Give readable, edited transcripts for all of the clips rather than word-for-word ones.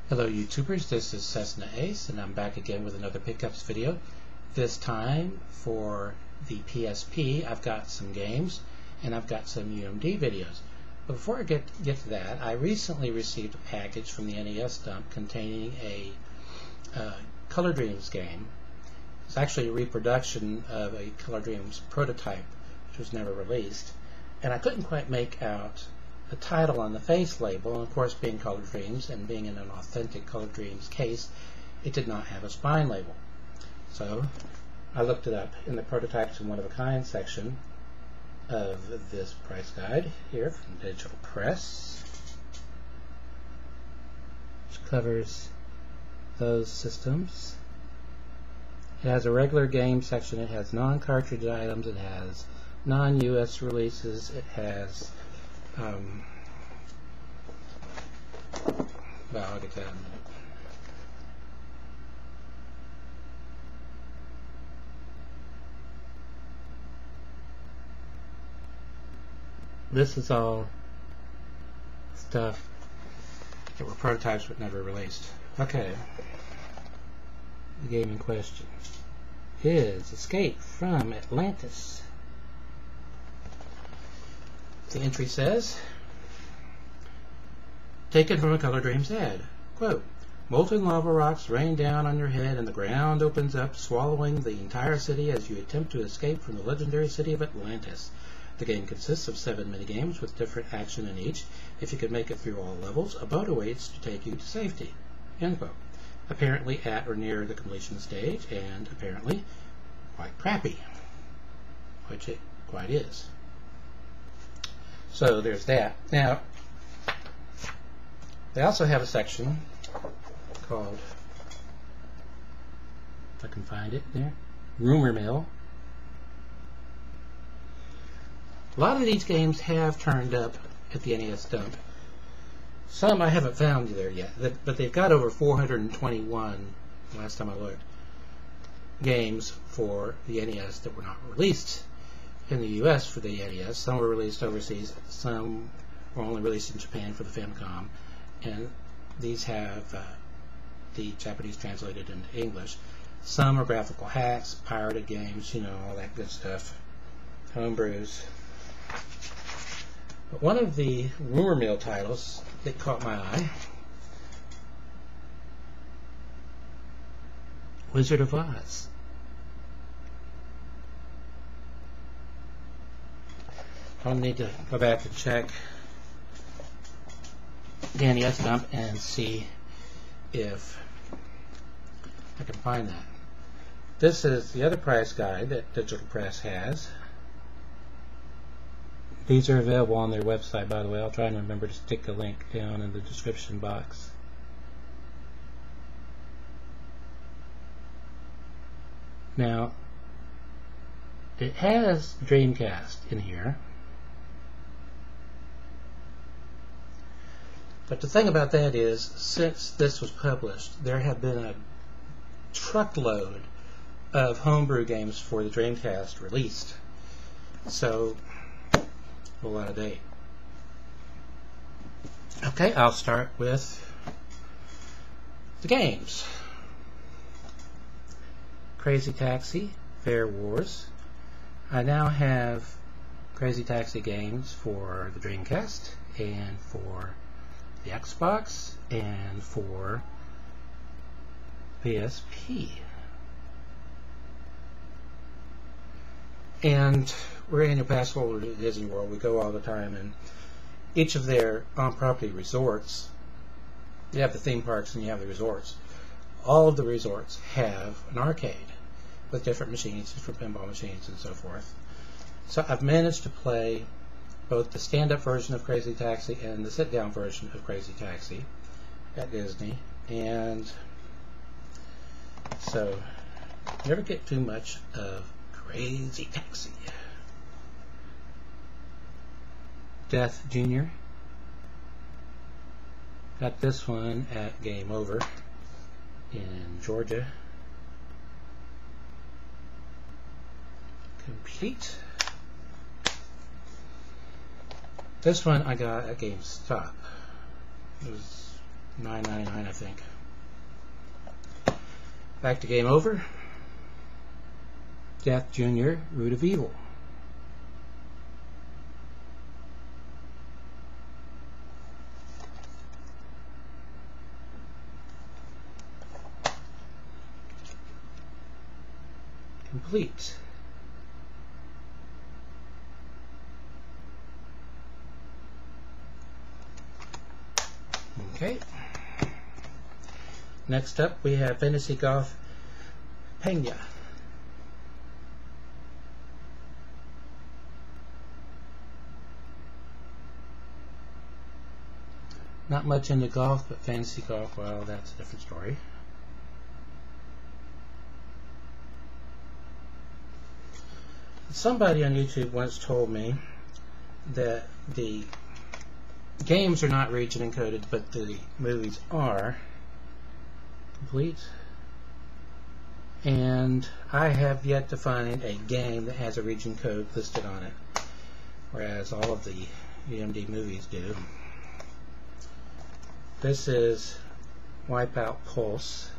Hello YouTubers, this is Cessnaace and I'm back again with another pickups video. This time for the PSP I've got some games and I've got some UMD videos. But before I get to that, I recently received a package from the NES dump containing a Color Dreams game. It's actually a reproduction of a Color Dreams prototype which was never released, and I couldn't quite make out the title on the face label, and of course being Color Dreams and being in an authentic Color Dreams case, it did not have a spine label. So I looked it up in the prototypes and one-of-a-kind section of this price guide here from Digital Press, which covers those systems. It has a regular game section, it has non-cartridge items, it has non-US releases, it has well, I'll get to that in a minute. This is all stuff that were prototypes but never released. Okay. The game in question is Escape from Atlantis. The entry says, taken from a Color Dreams ad. Quote, molten lava rocks rain down on your head and the ground opens up, swallowing the entire city as you attempt to escape from the legendary city of Atlantis. The game consists of 7 minigames with different action in each. If you can make it through all levels, a boat awaits to take you to safety. End quote. Apparently at or near the completion stage, and apparently quite crappy, which it quite is. So there's that. Now, they also have a section called, if I can find it there, Rumor Mill. A lot of these games have turned up at the NES dump. Some I haven't found there yet, but they've got over 421, last time I looked, games for the NES that were not released in the US for the NES. Some were released overseas, some were only released in Japan for the Famicom, and these have the Japanese translated into English. Some are graphical hacks, pirated games, you know, all that good stuff, homebrews. But one of the Rumor Mill titles that caught my eye, Wizard of Oz. I'll need to go back and check the NES dump and see if I can find that. This is the other price guide that Digital Press has. These are available on their website, by the way. I'll try and remember to stick a link down in the description box. Now, it has Dreamcast in here. But the thing about that is, since this was published, there have been a truckload of homebrew games for the Dreamcast released. So, a whole lot of date. Okay, I'll start with the games. Crazy Taxi, Fair Wars. I now have Crazy Taxi games for the Dreamcast and for the Xbox and for PSP. And we're annual pass holders at Disney World. We go all the time, and each of their on-property resorts, you have the theme parks and you have the resorts. All of the resorts have an arcade with different machines, different pinball machines and so forth. So I've managed to play both the stand-up version of Crazy Taxi and the sit-down version of Crazy Taxi at Disney, and so never get too much of Crazy Taxi. Death Jr. Got this one at Game Over in Georgia. Complete. This one I got at GameStop. It was $9.99, I think. Back to Game Over. Death Jr., Root of Evil. Complete. Okay. Next up we have Fantasy Golf Pena. Not much into golf, but fantasy golf, well, that's a different story. Somebody on YouTube once told me that the games are not region encoded, but the movies are. Complete. And I have yet to find a game that has a region code listed on it, whereas all of the UMD movies do. This is Wipeout Pulse.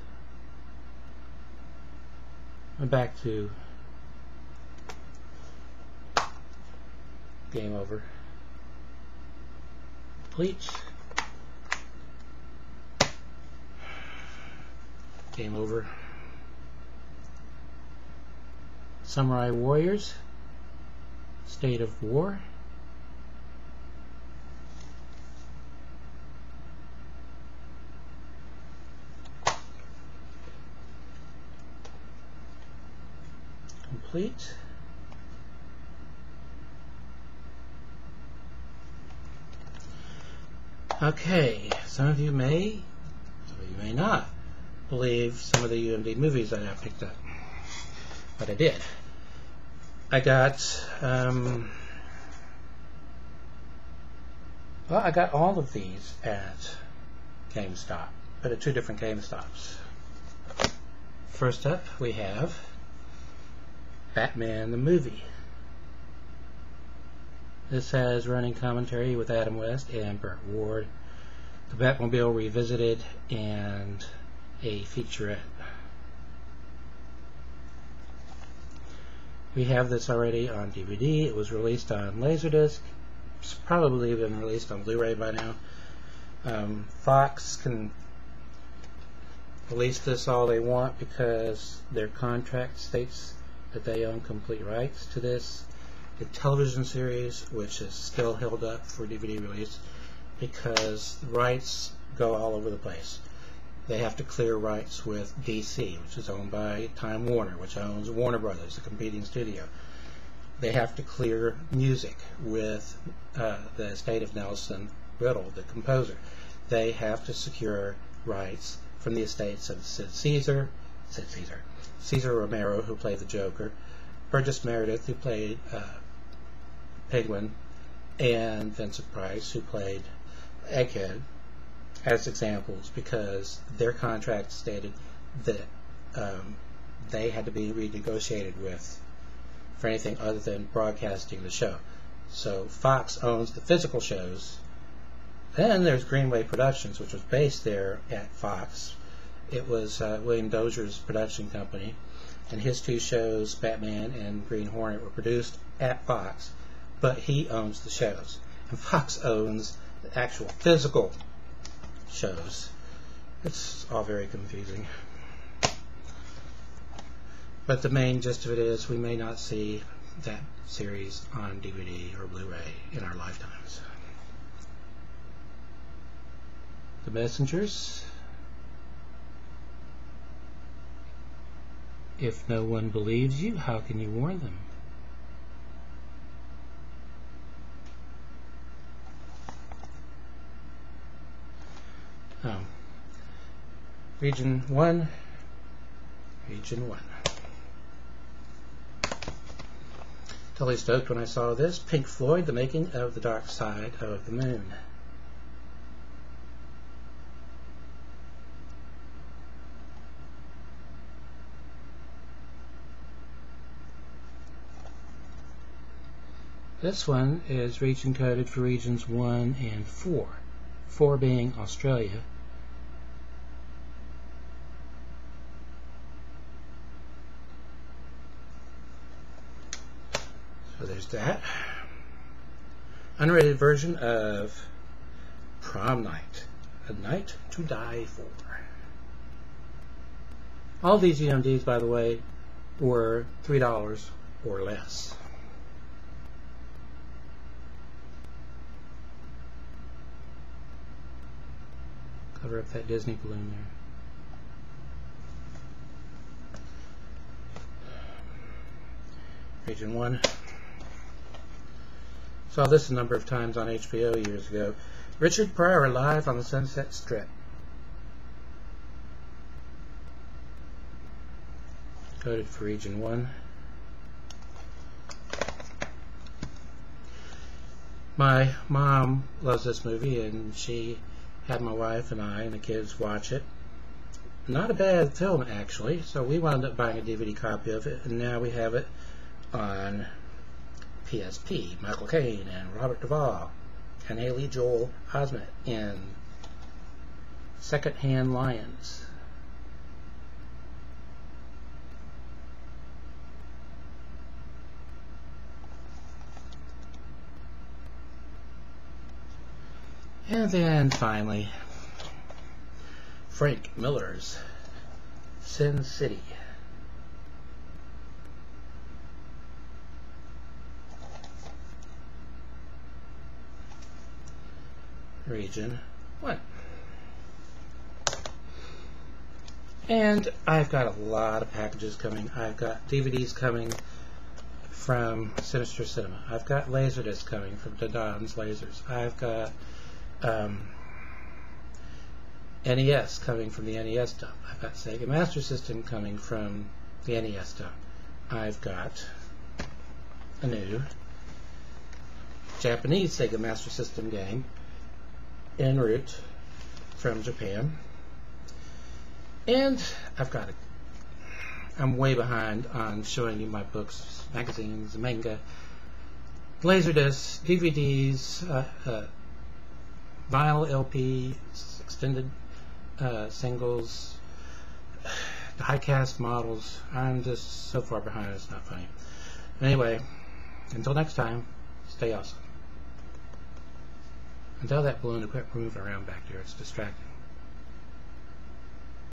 I'm back to Game Over. Complete. Game Over. Samurai Warriors. State of War. Complete. Okay, some of you may, some of you may not believe some of the UMD movies that I picked up, but I did. I got, well, I got all of these at GameStop, but at two different GameStops. First up, we have Batman the Movie. This has running commentary with Adam West and Burt Ward, the Batmobile Revisited, and a featurette. We have this already on DVD. It was released on Laserdisc. It's probably been released on Blu-ray by now. Fox can release this all they want because their contract states that they own complete rights to this. The television series, which is still held up for DVD release because the rights go all over the place. They have to clear rights with DC, which is owned by Time Warner, which owns Warner Brothers, the competing studio. They have to clear music with the estate of Nelson Riddle, the composer. They have to secure rights from the estates of Cesar Romero, who played the Joker, Burgess Meredith, who played Penguin, and Vincent Price, who played Egghead, as examples, because their contract stated that they had to be renegotiated with for anything other than broadcasting the show. So Fox owns the physical shows. Then there's Greenway Productions, which was based there at Fox. It was William Dozier's production company, and his two shows, Batman and Green Hornet, were produced at Fox, but he owns the shows. And Fox owns the actual physical shows. It's all very confusing. But the main gist of it is we may not see that series on DVD or Blu-ray in our lifetimes. The Messengers. If no one believes you, how can you warn them? Region 1. Region 1. Totally stoked when I saw this. Pink Floyd, The Making of the Dark Side of the Moon. This one is region coded for regions 1 and 4. 4 being Australia, So there's that. Unrated version of Prom Night, A Night to Die For. All these UMDs, by the way, were $3 or less. Cover up that Disney balloon there. Region 1. Saw this a number of times on HBO years ago. Richard Pryor live on the Sunset Strip. Coded for Region 1. My mom loves this movie, and she had my wife and I and the kids watch it. Not a bad film, actually, so we wound up buying a DVD copy of it, and now we have it on PSP. Michael Caine and Robert Duvall and Haley Joel Osment in Secondhand Lions. And then finally, Frank Miller's Sin City. Region 1. And I've got a lot of packages coming. I've got DVDs coming from Sinister Cinema. I've got Laserdisc coming from Dodon's Lasers. I've got NES coming from the NES dump. I've got Sega Master System coming from the NES dump. I've got a new Japanese Sega Master System game en route from Japan. And I'm way behind on showing you my books, magazines, manga, Laserdiscs, DVDs, vinyl LP, extended singles, die-cast models. I'm just so far behind, it's not funny. Anyway, until next time, stay awesome. And tell that balloon to quit moving around back there, it's distracting.